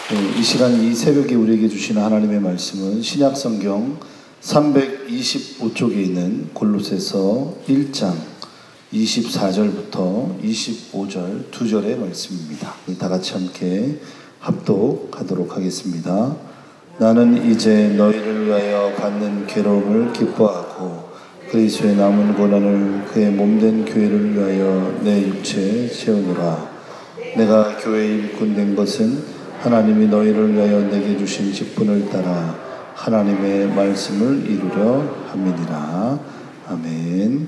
이 시간 이 새벽에 우리에게 주시는 하나님의 말씀은 신약성경 325쪽에 있는 골로새서 1장 24절부터 25절 2절의 말씀입니다. 다 같이 함께 합독하도록 하겠습니다. 나는 이제 너희를 위하여 받는 괴로움을 기뻐하고 그리스도의 남은 고난을 그의 몸된 교회를 위하여 내 육체에 채우노라. 내가 교회의 일꾼 된 것은 하나님이 너희를 위하여 내게 주신 직분을 따라 하나님의 말씀을 이루려 함이니라. 아멘.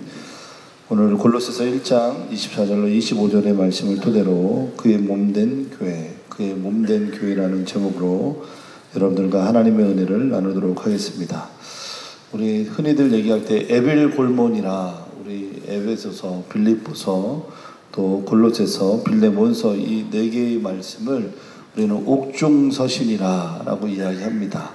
오늘 골로새서 1장 24절로 25절의 말씀을 토대로 그의 몸된 교회, 그의 몸된 교회라는 제목으로 여러분들과 하나님의 은혜를 나누도록 하겠습니다. 우리 흔히들 얘기할 때 에빌골몬이라, 우리 에베소서, 빌립보서, 또 골로새서, 빌레몬서 이 네 개의 말씀을 우리는 옥중서신이라 라고 이야기합니다.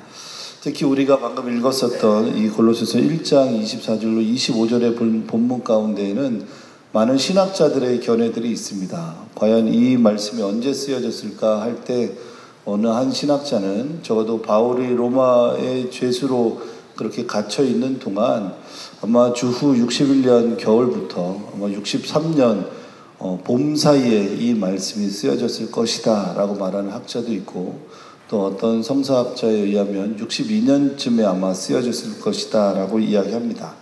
특히 우리가 방금 읽었었던 이 골로새서 1장 24절로 25절의 본문 가운데에는 많은 신학자들의 견해들이 있습니다. 과연 이 말씀이 언제 쓰여졌을까 할 때 어느 한 신학자는 적어도 바울이 로마의 죄수로 그렇게 갇혀 있는 동안 아마 주후 61년 겨울부터 아마 63년 봄 사이에 이 말씀이 쓰여졌을 것이다 라고 말하는 학자도 있고, 또 어떤 성서학자에 의하면 62년쯤에 아마 쓰여졌을 것이다 라고 이야기합니다.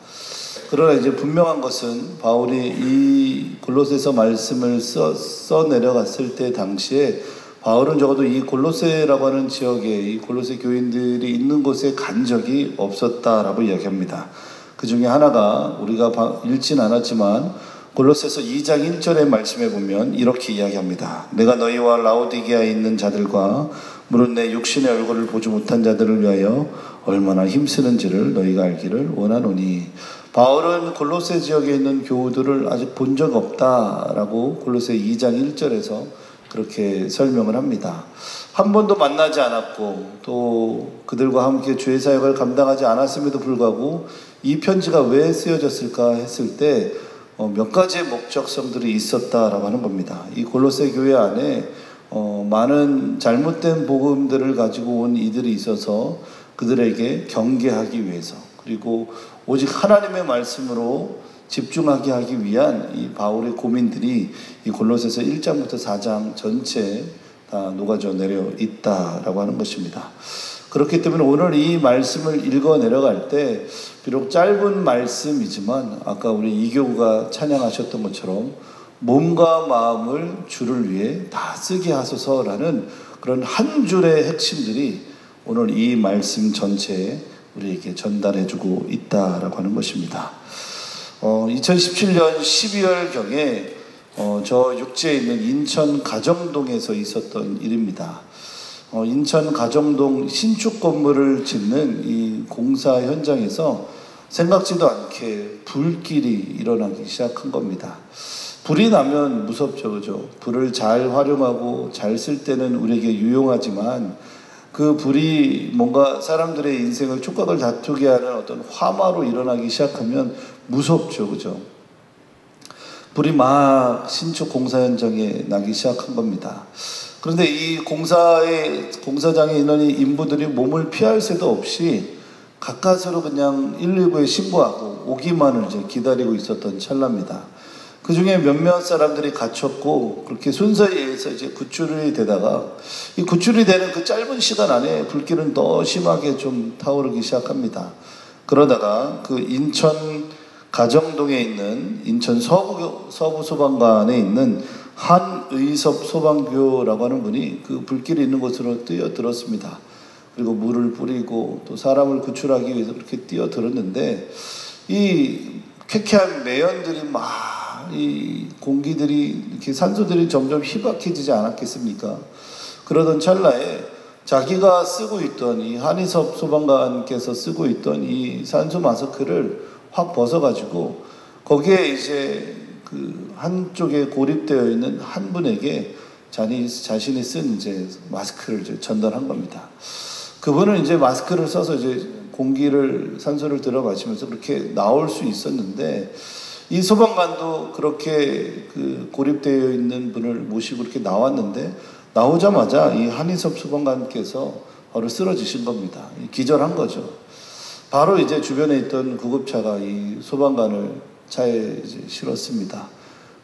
그러나 이제 분명한 것은 바울이 이 골로새서 말씀을 써 내려갔을 때 당시에 바울은 적어도 이 골로새라고 하는 지역에 이 골로새 교인들이 있는 곳에 간 적이 없었다라고 이야기합니다. 그 중에 하나가 우리가 읽진 않았지만 골로새서 2장 1절의 말씀에 보면 이렇게 이야기합니다. 내가 너희와 라오디게아에 있는 자들과 무릇 내 육신의 얼굴을 보지 못한 자들을 위하여 얼마나 힘쓰는지를 너희가 알기를 원하노니. 바울은 골로새 지역에 있는 교우들을 아직 본 적 없다라고 골로새 2장 1절에서 그렇게 설명을 합니다. 한 번도 만나지 않았고 또 그들과 함께 주의 사역을 감당하지 않았음에도 불구하고 이 편지가 왜 쓰여졌을까 했을 때 몇 가지의 목적성들이 있었다라고 하는 겁니다. 이 골로새 교회 안에 많은 잘못된 복음들을 가지고 온 이들이 있어서 그들에게 경계하기 위해서, 그리고 오직 하나님의 말씀으로 집중하게 하기 위한 이 바울의 고민들이 이 골로새서 1장부터 4장 전체에 다 녹아져 내려 있다라고 하는 것입니다. 그렇기 때문에 오늘 이 말씀을 읽어 내려갈 때 비록 짧은 말씀이지만 아까 우리 이교구가 찬양하셨던 것처럼 몸과 마음을 주를 위해 다 쓰게 하소서라는 그런 한 줄의 핵심들이 오늘 이 말씀 전체에 우리에게 전달해주고 있다라고 하는 것입니다. 2017년 12월경에 저 육지에 있는 인천 가정동에서 있었던 일입니다. 인천 가정동 신축 건물을 짓는 이 공사 현장에서 생각지도 않게 불길이 일어나기 시작한 겁니다. 불이 나면 무섭죠, 그죠? 불을 잘 활용하고 잘 쓸 때는 우리에게 유용하지만 그 불이 뭔가 사람들의 인생을 촉각을 다투게 하는 어떤 화마로 일어나기 시작하면 무섭죠, 그죠? 불이 막 신축 공사 현장에 나기 시작한 겁니다. 그런데 이 공사장에 있는 인부들이 몸을 피할 새도 없이 가까스로 그냥 119에 신고하고 오기만을 이제 기다리고 있었던 찰나입니다. 그 중에 몇몇 사람들이 갇혔고 그렇게 순서에 의해서 이제 구출이 되다가 이 구출이 되는 그 짧은 시간 안에 불길은 더 심하게 좀 타오르기 시작합니다. 그러다가 그 인천 가정동에 있는 인천 서부 소방관에 있는 한의섭 소방교라고 하는 분이 그 불길이 있는 곳으로 뛰어들었습니다. 그리고 물을 뿌리고 또 사람을 구출하기 위해서 그렇게 뛰어들었는데 이 쾌쾌한 매연들이 막 이 공기들이 이렇게 산소들이 점점 희박해지지 않았겠습니까? 그러던 찰나에 자기가 쓰고 있던 이 한의섭 소방관께서 쓰고 있던 이 산소 마스크를 확 벗어가지고 거기에 이제 그 한쪽에 고립되어 있는 한 분에게 자신이 쓴 이제 마스크를 이제 전달한 겁니다. 그분은 이제 마스크를 써서 이제 산소를 들어 마시면서 그렇게 나올 수 있었는데 이 소방관도 그렇게 그 고립되어 있는 분을 모시고 이렇게 나왔는데 나오자마자 이 한희섭 소방관께서 바로 쓰러지신 겁니다. 기절한 거죠. 바로 이제 주변에 있던 구급차가 이 소방관을 차에 이제 실었습니다.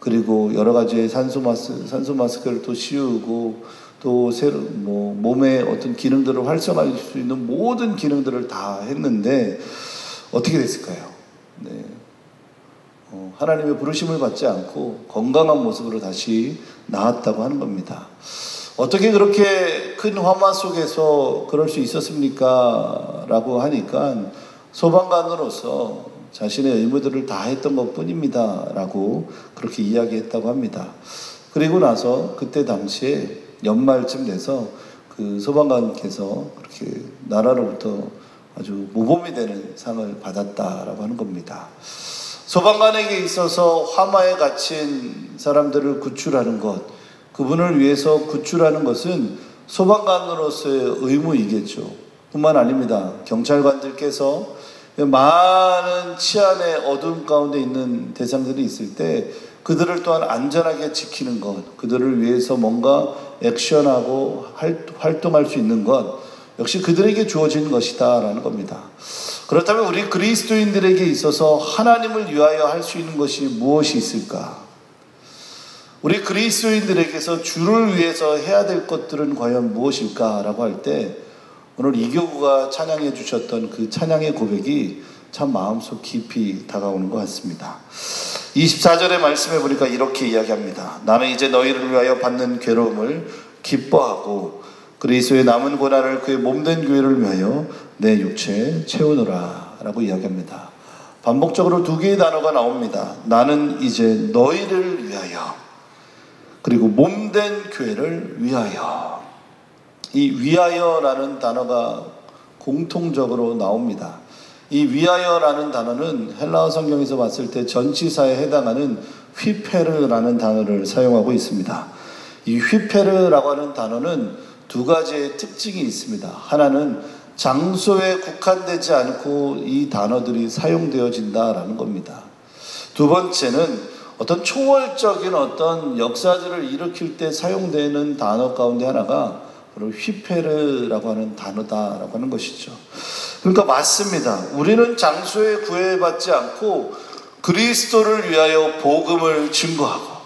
그리고 여러 가지의 산소 마스크를 또 씌우고 또 새로 몸의 어떤 기능들을 활성화할 수 있는 모든 기능들을 다 했는데 어떻게 됐을까요? 네. 하나님의 부르심을 받지 않고 건강한 모습으로 다시 나았다고 하는 겁니다. 어떻게 그렇게 큰 화마 속에서 그럴 수 있었습니까? 라고 하니까 소방관으로서 자신의 의무들을 다 했던 것 뿐입니다. 라고 그렇게 이야기했다고 합니다. 그리고 나서 그때 당시에 연말쯤 돼서 그 소방관께서 그렇게 나라로부터 아주 모범이 되는 상을 받았다라고 하는 겁니다. 소방관에게 있어서 화마에 갇힌 사람들을 구출하는 것, 그분을 위해서 구출하는 것은 소방관으로서의 의무이겠죠. 뿐만 아닙니다. 경찰관들께서 많은 치안의 어두움 가운데 있는 대상들이 있을 때 그들을 또한 안전하게 지키는 것, 그들을 위해서 뭔가 액션하고 활동할 수 있는 것, 역시 그들에게 주어진 것이다 라는 겁니다. 그렇다면 우리 그리스도인들에게 있어서 하나님을 위하여 할 수 있는 것이 무엇이 있을까? 우리 그리스도인들에게서 주를 위해서 해야 될 것들은 과연 무엇일까? 라고 할 때 오늘 이교구가 찬양해 주셨던 그 찬양의 고백이 참 마음속 깊이 다가오는 것 같습니다. 24절의 말씀에 보니까 이렇게 이야기합니다. 나는 이제 너희를 위하여 받는 괴로움을 기뻐하고 그리스도의 남은 고난을 그의 몸된 교회를 위하여 내 육체에 채우노라 라고 이야기합니다. 반복적으로 두 개의 단어가 나옵니다. 나는 이제 너희를 위하여, 그리고 몸된 교회를 위하여. 이 위하여라는 단어가 공통적으로 나옵니다. 이 위하여라는 단어는 헬라어 성경에서 봤을 때 전치사에 해당하는 휘페르라는 단어를 사용하고 있습니다. 이 휘페르라고 하는 단어는 두 가지의 특징이 있습니다. 하나는 장소에 국한되지 않고 이 단어들이 사용되어진다라는 겁니다. 두 번째는 어떤 초월적인 어떤 역사들을 일으킬 때 사용되는 단어 가운데 하나가 바로 휘페르라고 하는 단어다라고 하는 것이죠. 그러니까 맞습니다. 우리는 장소에 구애받지 않고 그리스도를 위하여 복음을 증거하고,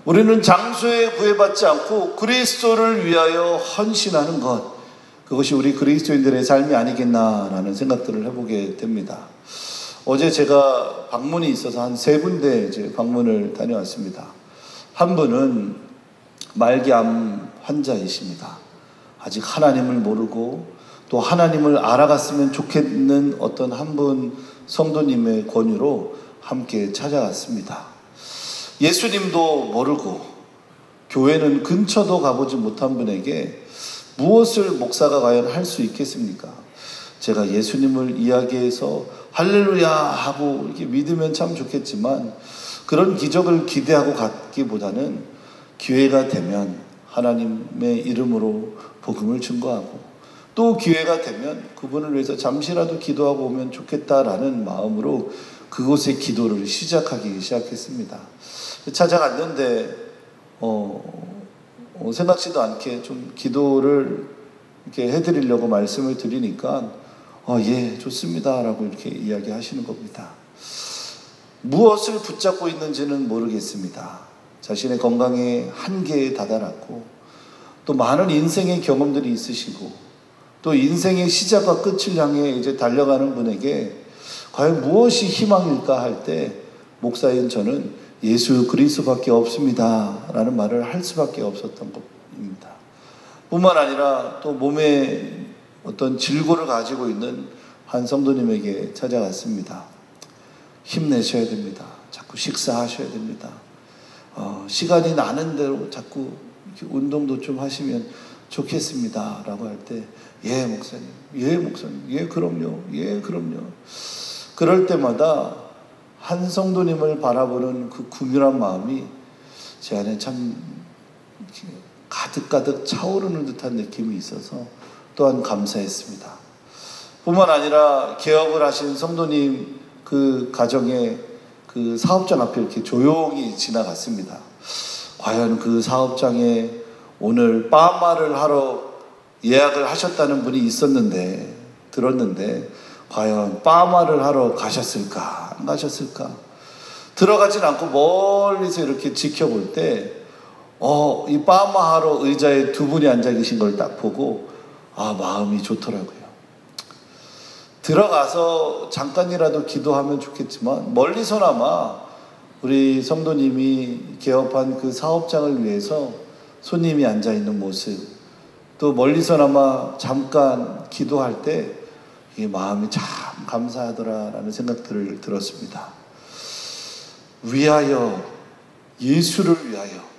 우리는 장소에 구애받지 않고 그리스도를 위하여 헌신하는 것, 그것이 우리 그리스도인들의 삶이 아니겠나라는 생각들을 해보게 됩니다. 어제 제가 방문이 있어서 한 3군데 이제 방문을 다녀왔습니다. 한 분은 말기암 환자이십니다. 아직 하나님을 모르고 또 하나님을 알아갔으면 좋겠는 어떤 한 분 성도님의 권유로 함께 찾아갔습니다. 예수님도 모르고 교회는 근처도 가보지 못한 분에게 무엇을 목사가 과연 할 수 있겠습니까? 제가 예수님을 이야기해서 할렐루야 하고 이렇게 믿으면 참 좋겠지만 그런 기적을 기대하고 갔기보다는 기회가 되면 하나님의 이름으로 복음을 증거하고 또 기회가 되면 그분을 위해서 잠시라도 기도하고 오면 좋겠다라는 마음으로 그곳의 기도를 시작하기 시작했습니다. 찾아갔는데 생각지도 않게 좀 기도를 이렇게 해드리려고 말씀을 드리니까 예, 좋습니다 라고 이렇게 이야기하시는 겁니다. 무엇을 붙잡고 있는지는 모르겠습니다. 자신의 건강의 한계에 다다랐고 또 많은 인생의 경험들이 있으시고 또 인생의 시작과 끝을 향해 이제 달려가는 분에게 과연 무엇이 희망일까 할 때 목사인 저는 예수 그리스도밖에 없습니다 라는 말을 할 수밖에 없었던 것입니다. 뿐만 아니라 또 몸에 어떤 질고를 가지고 있는 한 성도님에게 찾아갔습니다. 힘내셔야 됩니다. 자꾸 식사하셔야 됩니다. 시간이 나는 대로 자꾸 이렇게 운동도 좀 하시면 좋겠습니다 라고 할 때 예 목사님, 예 목사님, 예 그럼요, 예 그럼요. 그럴 때마다 한 성도님을 바라보는 그 긍휼한 마음이 제 안에 참 가득가득 차오르는 듯한 느낌이 있어서 또한 감사했습니다. 뿐만 아니라 개업을 하신 성도님 그 가정에 그 사업장 앞에 이렇게 조용히 지나갔습니다. 과연 그 사업장에 오늘 파마를 하러 예약을 하셨다는 분이 들었는데 과연 파마를 하러 가셨을까 안 가셨을까? 들어가진 않고 멀리서 이렇게 지켜볼 때 이 파마하러 의자에 두 분이 앉아 계신 걸 딱 보고 마음이 좋더라고요. 들어가서 잠깐이라도 기도하면 좋겠지만 멀리서나마 우리 성도님이 개업한 그 사업장을 위해서 손님이 앉아 있는 모습, 또 멀리서나마 잠깐 기도할 때 이 마음이 참 감사하더라라는 생각들을 들었습니다. 위하여, 예수를 위하여,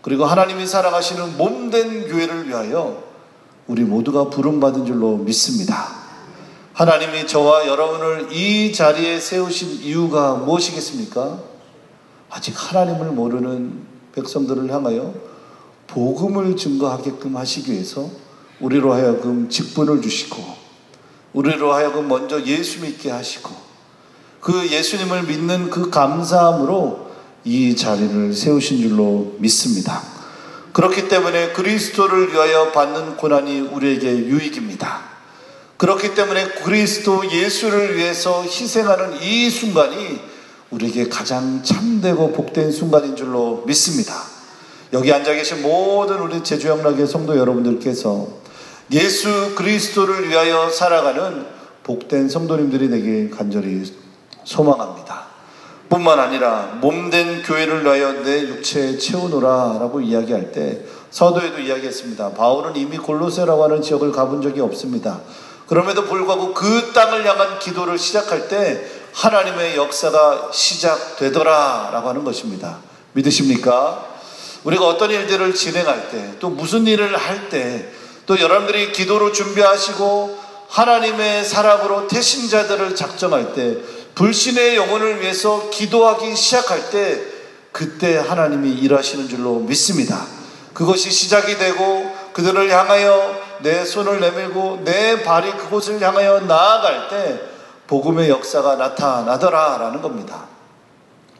그리고 하나님이 사랑하시는 몸된 교회를 위하여 우리 모두가 부름받은 줄로 믿습니다. 하나님이 저와 여러분을 이 자리에 세우신 이유가 무엇이겠습니까? 아직 하나님을 모르는 백성들을 향하여 복음을 증거하게끔 하시기 위해서 우리로 하여금 직분을 주시고, 우리로 하여금 먼저 예수 믿게 하시고, 그 예수님을 믿는 그 감사함으로 이 자리를 세우신 줄로 믿습니다. 그렇기 때문에 그리스도를 위하여 받는 고난이 우리에게 유익입니다. 그렇기 때문에 그리스도 예수를 위해서 희생하는 이 순간이 우리에게 가장 참되고 복된 순간인 줄로 믿습니다. 여기 앉아 계신 모든 우리 제주영락의 성도 여러분들께서 예수 그리스도를 위하여 살아가는 복된 성도님들이 되길 간절히 소망합니다. 뿐만 아니라 몸된 교회를 위하여 내 육체에 채우노라 라고 이야기할 때 서도에도 이야기했습니다. 바울은 이미 골로새라고 하는 지역을 가본 적이 없습니다. 그럼에도 불구하고 그 땅을 향한 기도를 시작할 때 하나님의 역사가 시작되더라 라고 하는 것입니다. 믿으십니까? 우리가 어떤 일들을 진행할 때, 또 무슨 일을 할 때, 또 여러분들이 기도로 준비하시고 하나님의 사람으로 태신자들을 작정할 때, 불신의 영혼을 위해서 기도하기 시작할 때 그때 하나님이 일하시는 줄로 믿습니다. 그것이 시작이 되고 그들을 향하여 내 손을 내밀고 내 발이 그곳을 향하여 나아갈 때 복음의 역사가 나타나더라 라는 겁니다.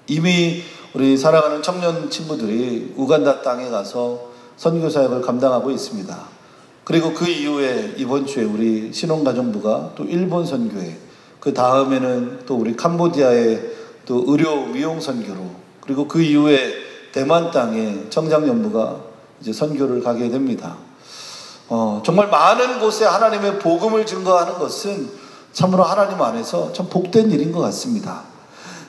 이미 우리 사랑하는 청년 친구들이 우간다 땅에 가서 선교 사역을 감당하고 있습니다. 그리고 그 이후에 이번 주에 우리 신혼가정부가 또 일본 선교회, 그 다음에는 또 우리 캄보디아의 또 의료 미용 선교로, 그리고 그 이후에 대만 땅에 청장연부가 이제 선교를 가게 됩니다. 정말 많은 곳에 하나님의 복음을 증거하는 것은 참으로 하나님 안에서 참 복된 일인 것 같습니다.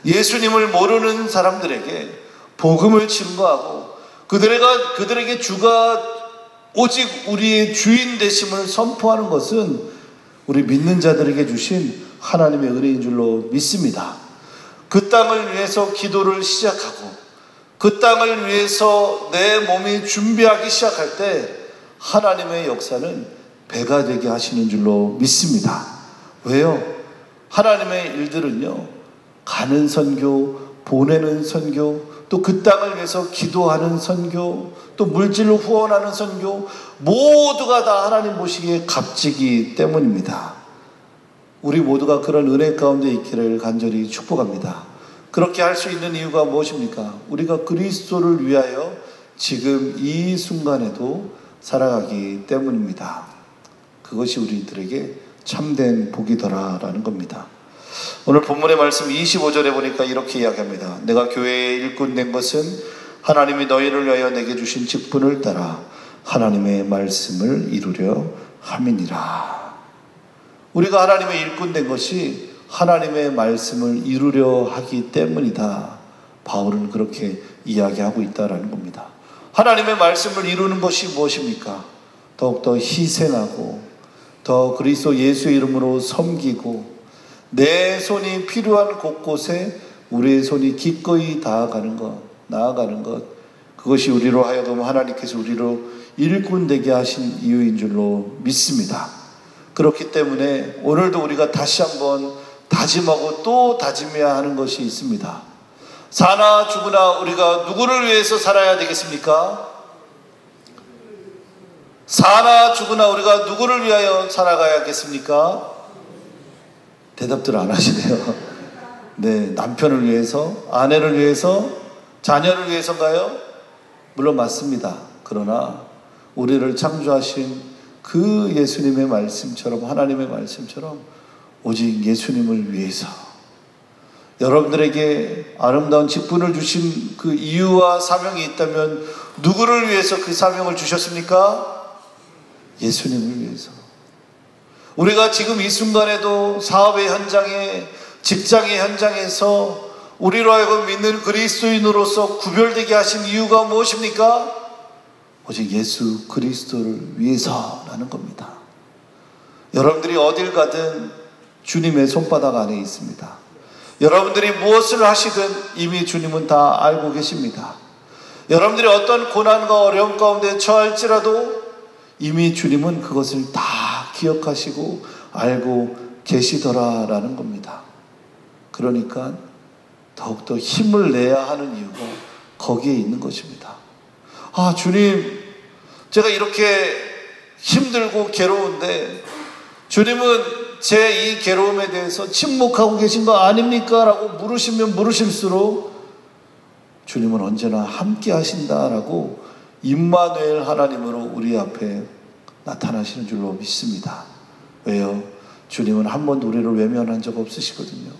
예수님을 모르는 사람들에게 복음을 증거하고 그들에게 주가 오직 우리의 주인 되심을 선포하는 것은 우리 믿는 자들에게 주신 하나님의 은혜인 줄로 믿습니다. 그 땅을 위해서 기도를 시작하고 그 땅을 위해서 내 몸이 준비하기 시작할 때 하나님의 역사는 배가 되게 하시는 줄로 믿습니다. 왜요? 하나님의 일들은요, 가는 선교, 보내는 선교, 또 그 땅을 위해서 기도하는 선교, 또 물질로 후원하는 선교, 모두가 다 하나님 보시기에 값지기 때문입니다. 우리 모두가 그런 은혜 가운데 있기를 간절히 축복합니다. 그렇게 할 수 있는 이유가 무엇입니까? 우리가 그리스도를 위하여 지금 이 순간에도 살아가기 때문입니다. 그것이 우리들에게 참된 복이더라라는 겁니다. 오늘 본문의 말씀 25절에 보니까 이렇게 이야기합니다. 내가 교회의 일꾼 된 것은 하나님이 너희를 위하여 내게 주신 직분을 따라 하나님의 말씀을 이루려 함이니라. 우리가 하나님의 일꾼 된 것이 하나님의 말씀을 이루려 하기 때문이다. 바울은 그렇게 이야기하고 있다라는 겁니다. 하나님의 말씀을 이루는 것이 무엇입니까? 더욱더 희생하고 더 그리스도 예수의 이름으로 섬기고 내 손이 필요한 곳곳에 우리의 손이 기꺼이 나아가는 것, 그것이 우리로 하여금 하나님께서 우리로 일꾼 되게 하신 이유인 줄로 믿습니다. 그렇기 때문에 오늘도 우리가 다시 한번 다짐하고 또 다짐해야 하는 것이 있습니다. 사나 죽으나 우리가 누구를 위해서 살아야 되겠습니까? 사나 죽으나 우리가 누구를 위하여 살아가야겠습니까? 대답들 안 하시네요. 네, 남편을 위해서, 아내를 위해서, 자녀를 위해서인가요? 물론 맞습니다. 그러나 우리를 창조하신 그 예수님의 말씀처럼, 하나님의 말씀처럼 오직 예수님을 위해서, 여러분들에게 아름다운 직분을 주신 그 이유와 사명이 있다면 누구를 위해서 그 사명을 주셨습니까? 예수님을 위해서. 우리가 지금 이 순간에도 사업의 현장에, 직장의 현장에서 우리로 하여금 믿는 그리스도인으로서 구별되게 하신 이유가 무엇입니까? 오직 예수 그리스도를 위해서라는 겁니다. 여러분들이 어딜 가든 주님의 손바닥 안에 있습니다. 여러분들이 무엇을 하시든 이미 주님은 다 알고 계십니다. 여러분들이 어떤 고난과 어려움 가운데 처할지라도 이미 주님은 그것을 다 기억하시고 알고 계시더라라는 겁니다. 그러니까 더욱더 힘을 내야 하는 이유가 거기에 있는 것입니다. 아, 주님, 제가 이렇게 힘들고 괴로운데 주님은 제 이 괴로움에 대해서 침묵하고 계신 거 아닙니까? 라고 물으시면 물으실수록 주님은 언제나 함께 하신다라고 임마누엘 하나님으로 우리 앞에 나타나시는 줄로 믿습니다. 왜요? 주님은 한 번도 우리를 외면한 적 없으시거든요.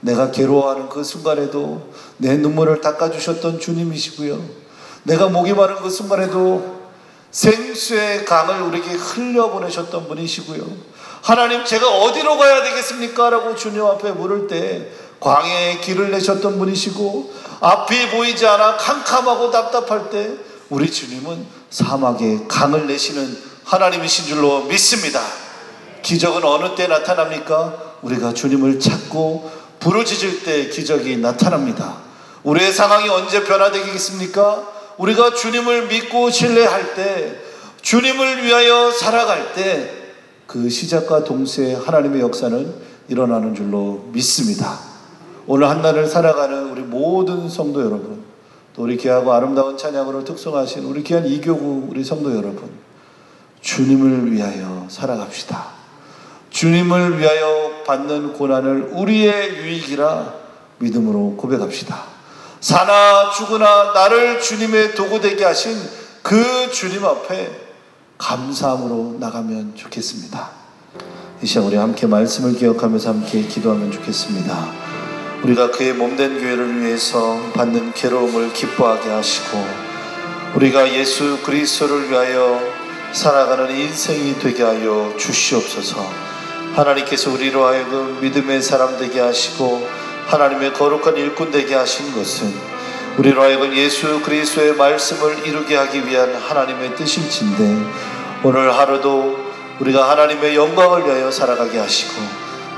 내가 괴로워하는 그 순간에도 내 눈물을 닦아주셨던 주님이시고요. 내가 목이 마른 그 순간에도 생수의 강을 우리에게 흘려보내셨던 분이시고요. 하나님, 제가 어디로 가야 되겠습니까? 라고 주님 앞에 물을 때 광야에 길을 내셨던 분이시고, 앞이 보이지 않아 캄캄하고 답답할 때 우리 주님은 사막에 강을 내시는 하나님이신 줄로 믿습니다. 기적은 어느 때 나타납니까? 우리가 주님을 찾고 부르짖을 때 기적이 나타납니다. 우리의 상황이 언제 변화되겠습니까? 우리가 주님을 믿고 신뢰할 때, 주님을 위하여 살아갈 때 그 시작과 동시에 하나님의 역사는 일어나는 줄로 믿습니다. 오늘 한날을 살아가는 우리 모든 성도 여러분, 또 우리 귀하고 아름다운 찬양으로 특성하신 우리 귀한 이교구 우리 성도 여러분, 주님을 위하여 살아갑시다. 주님을 위하여 받는 고난을 우리의 유익이라 믿음으로 고백합시다. 사나 죽으나 나를 주님의 도구 되게 하신 그 주님 앞에 감사함으로 나가면 좋겠습니다. 이 시간 우리 함께 말씀을 기억하면서 함께 기도하면 좋겠습니다. 우리가 그의 몸된 교회를 위해서 받는 괴로움을 기뻐하게 하시고, 우리가 예수 그리스도를 위하여 살아가는 인생이 되게 하여 주시옵소서. 하나님께서 우리로 하여금 믿음의 사람 되게 하시고 하나님의 거룩한 일꾼 되게 하신 것은 우리로 하여금 예수 그리스도의 말씀을 이루게 하기 위한 하나님의 뜻일진데, 오늘 하루도 우리가 하나님의 영광을 위하여 살아가게 하시고,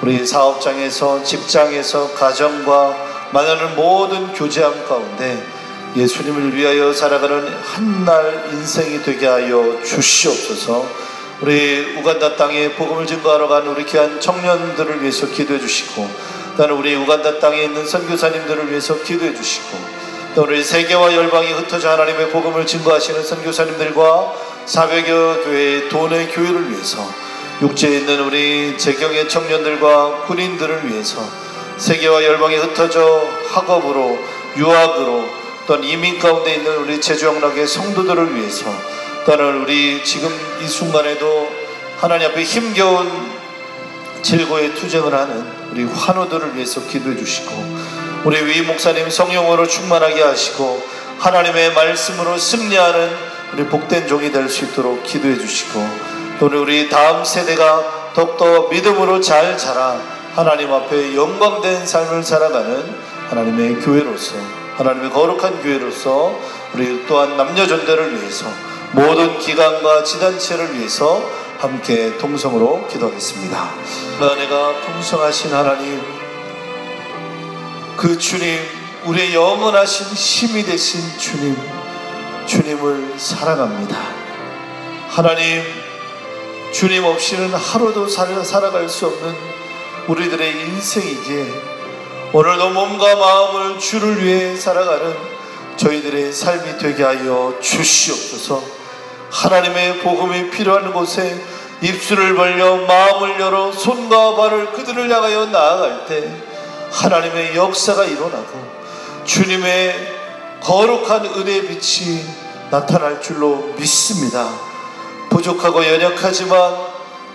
우리 사업장에서, 직장에서, 가정과 만나는 모든 교제함 가운데 예수님을 위하여 살아가는 한날 인생이 되게 하여 주시옵소서. 우리 우간다 땅에 복음을 증거하러 간 우리 귀한 청년들을 위해서 기도해 주시고, 또는 우리 우간다 땅에 있는 선교사님들을 위해서 기도해 주시고, 또 우리 세계와 열방이 흩어져 하나님의 복음을 증거하시는 선교사님들과 400여 교회의 도내 교회를 위해서, 육지에 있는 우리 재경의 청년들과 군인들을 위해서, 세계와 열방에 흩어져 학업으로, 유학으로, 또는 이민 가운데 있는 우리 제주영락의 성도들을 위해서, 또는 우리 지금 이 순간에도 하나님 앞에 힘겨운 질고의 투쟁을 하는 우리 환우들을 위해서 기도해 주시고, 우리 위 목사님 성령으로 충만하게 하시고 하나님의 말씀으로 승리하는 우리 복된 종이 될 수 있도록 기도해 주시고, 또는 우리 다음 세대가 더욱더 믿음으로 잘 자라 하나님 앞에 영광된 삶을 살아가는 하나님의 교회로서, 하나님의 거룩한 교회로서 우리 또한 남녀전대를 위해서, 모든 기관과 지단체를 위해서 함께 통성으로 기도하겠습니다. 은혜가 풍성하신 하나님, 그 주님, 우리의 영원하신 힘이 되신 주님, 주님을 사랑합니다. 하나님, 주님 없이는 하루도 살아갈 수 없는 우리들의 인생이기에 오늘도 몸과 마음을 주를 위해 살아가는 저희들의 삶이 되게 하여 주시옵소서. 하나님의 복음이 필요한 곳에 입술을 벌려 마음을 열어 손과 발을 그들을 향하여 나아갈 때 하나님의 역사가 일어나고 주님의 거룩한 은혜의 빛이 나타날 줄로 믿습니다. 부족하고 연약하지만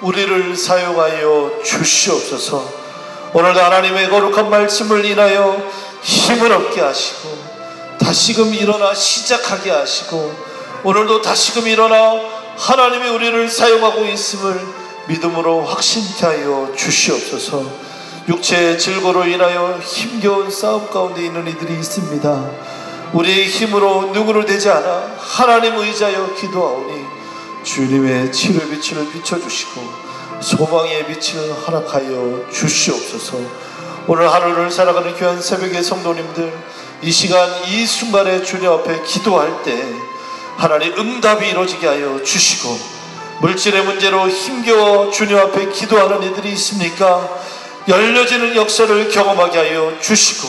우리를 사용하여 주시옵소서. 오늘도 하나님의 거룩한 말씀을 인하여 힘을 얻게 하시고 다시금 일어나 시작하게 하시고 오늘도 다시금 일어나 하나님이 우리를 사용하고 있음을 믿음으로 확신케 하여 주시옵소서. 육체의 질고로 인하여 힘겨운 싸움 가운데 있는 이들이 있습니다. 우리의 힘으로 누구를 되지 않아 하나님 의지하여 기도하오니 주님의 치료의 빛을 비춰주시고 소망의 빛을 허락하여 주시옵소서. 오늘 하루를 살아가는 귀한 새벽의 성도님들, 이 시간 이 순간에 주님 앞에 기도할 때 하나님 응답이 이루어지게 하여 주시고, 물질의 문제로 힘겨워 주님 앞에 기도하는 이들이 있습니까? 열려지는 역사를 경험하게 하여 주시고,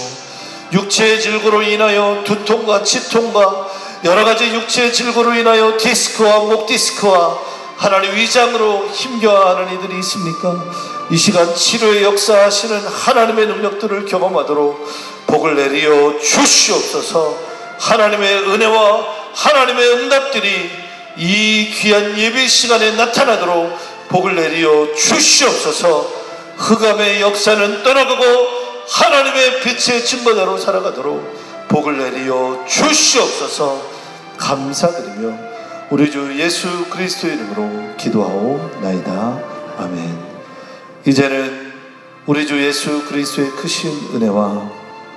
육체의 질고로 인하여 두통과 치통과 여러가지 육체의 질고로 인하여 디스크와 목 디스크와 하나님 위장으로 힘겨워하는 이들이 있습니까? 이 시간 치료의 역사하시는 하나님의 능력들을 경험하도록 복을 내리어 주시옵소서. 하나님의 은혜와 하나님의 응답들이 이 귀한 예배 시간에 나타나도록 복을 내리어 주시옵소서. 흑암의 역사는 떠나가고 하나님의 빛의 증거대로 살아가도록 복을 내리어 주시옵소서. 감사드리며 우리 주 예수 그리스도의 이름으로 기도하오나이다. 아멘. 이제는 우리 주 예수 그리스도의 크신 은혜와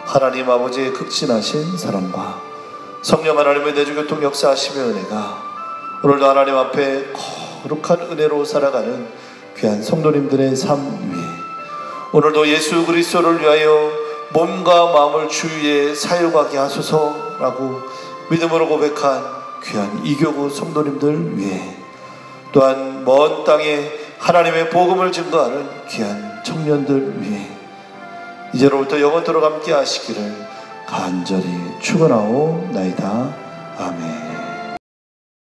하나님 아버지의 극진하신 사랑과 성령 하나님의 내주교통 역사하심의 은혜가 오늘도 하나님 앞에 거룩한 은혜로 살아가는 귀한 성도님들의 삶 위에 오늘도 예수 그리스도를 위하여 몸과 마음을 주 위에 사용하게 하소서라고 믿음으로 고백한 귀한 이교구 성도님들 위해, 또한 먼 땅에 하나님의 복음을 증거하는 귀한 청년들 위해 이제로부터 영원토록 함께 하시기를 간절히 축원하오나이다. 아멘.